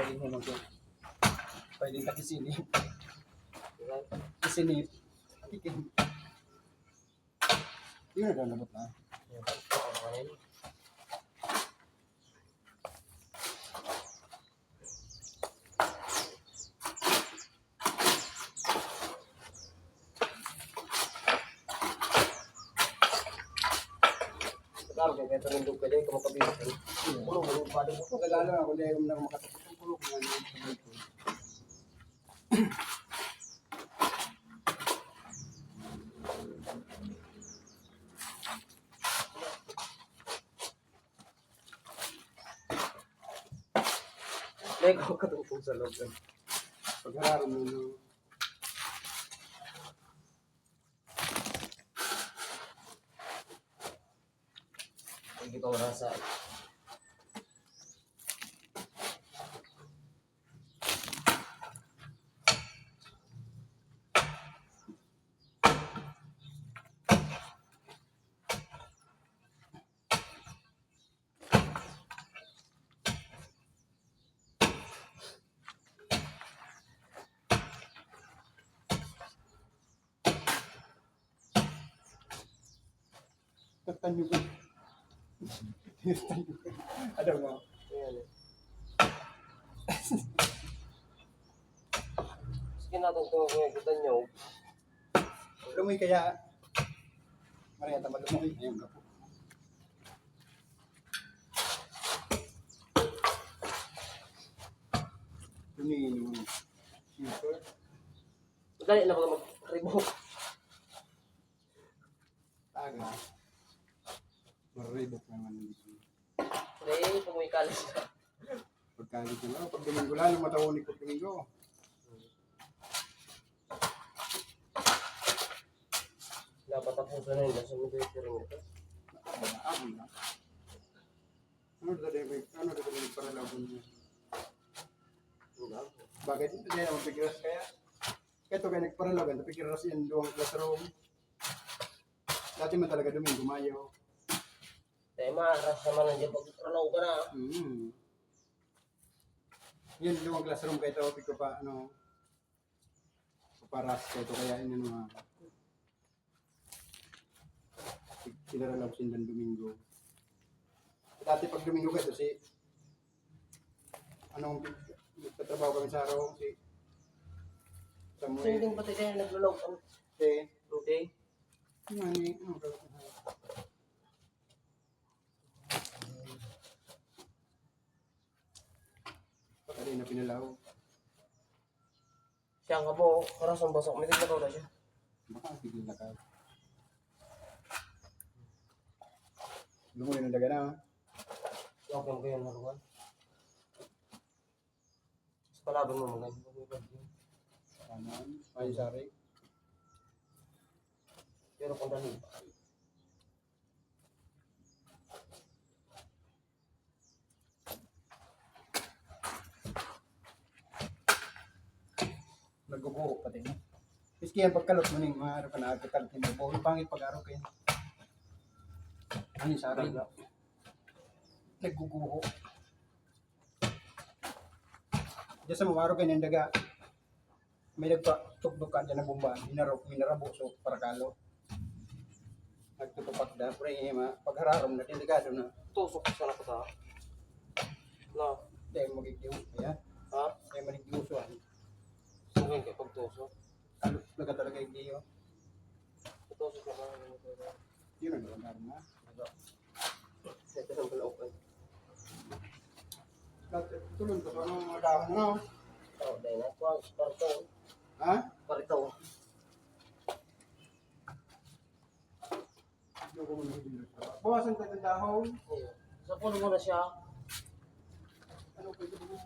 pwedeng hinog yun. Pwedeng kakisinip. Kisinip. Kikin. Yun na daw nabot na. Claro, kaya ito rin doon ka dyan, kumakabitin. Kulong pa rin mo. Lalo na kung di ayaw mo na makatapos ang kulong nga yun. Lego ka tungkol sa loob. Pag-hararan mo yun. Hindi pa marasa. Tatanyo ko. Tatanyo ko. Ano nga? Ayan eh. Sige natin ito kita nyo. Lumoy kaya. Maria tama lumoy. Ayun ka po. Tumingin mo. Super. Dali na mga mag-remove. Taga. Maribok naman dito. Hindi, kung may kalis na. Pagkalit na lang. Pag Domingo lalo matawunin ko Domingo. Dapat tapusan na yun. Nasa mga ito rin ito. Ako na. Ano dito may paralaban niya? Bakit? Hindi na mapigiras kaya? Kaya ito kaya nagparalaban. Napigiras yan doon classroom. Dati man talaga Domingo, Mayo. Dahil maaras naman nandiyan pag-tralaw ka na. Yan doon classroom kaya ito. Piko pa ano. Paparas kaya ito kaya yun yung mga pinaralaw sindan Domingo. Dati pag Domingo ka ito si anong nagtatrabaho kami sa araw si So Samuel. hindi pati kayo naglulog. Si Okay. Mani, pagkali na pinalaw. Siya nga po, karasang basok. May tignan na siya. Baka tigil na ka. Lumunin ang daga na. Okay mo kayo narugan. Sa palaban mo mga Kanan, ay sari. pero kung dali. Naguguro pati mo. Miski yan pagkalot mo ning mga araw ka na agkakalot mo. Bawal pangit pag-araw kayo. Ano yung sari? Naguguro. Diyan sa mga araw kayo ng daga. May nagpa-tukdok ka dyan na bomba. Minarabo so parakalo. Nagtutupak da. Pero yung paghararom na delikado na. Tusok sa nakata. No. Dahil magigdiw. Ayan. Ha? Dahil maligdiwsuan. Sungin kayo pagtusok. Alos laga talaga yung diyo. Tusok ka ba? Yun ang gawin na. Ito ang pala-open. Tulong ko sa mga dahon na. Oo, dahil na. Parito. Ha? Parito. Bawasan tayo ng dahon. So, puno mo na siya. Ano pwede mo?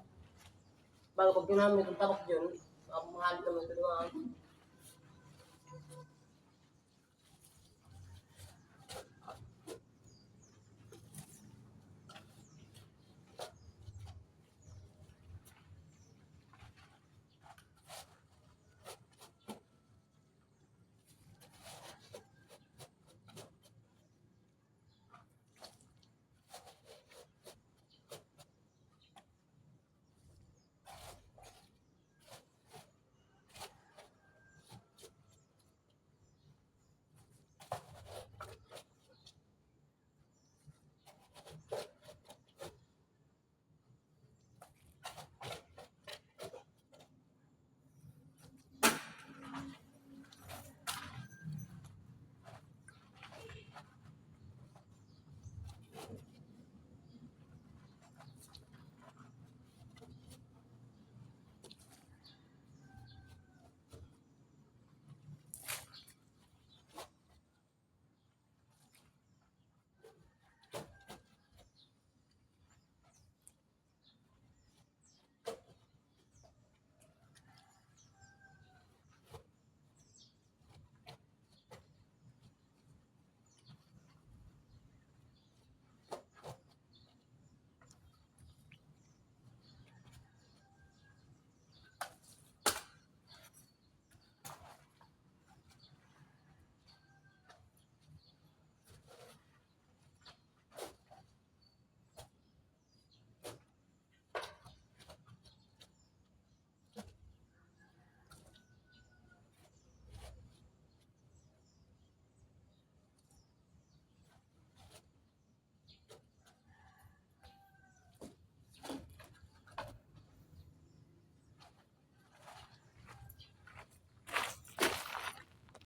Bago pag ginamit ang tabak dyan, mahal naman ito naman.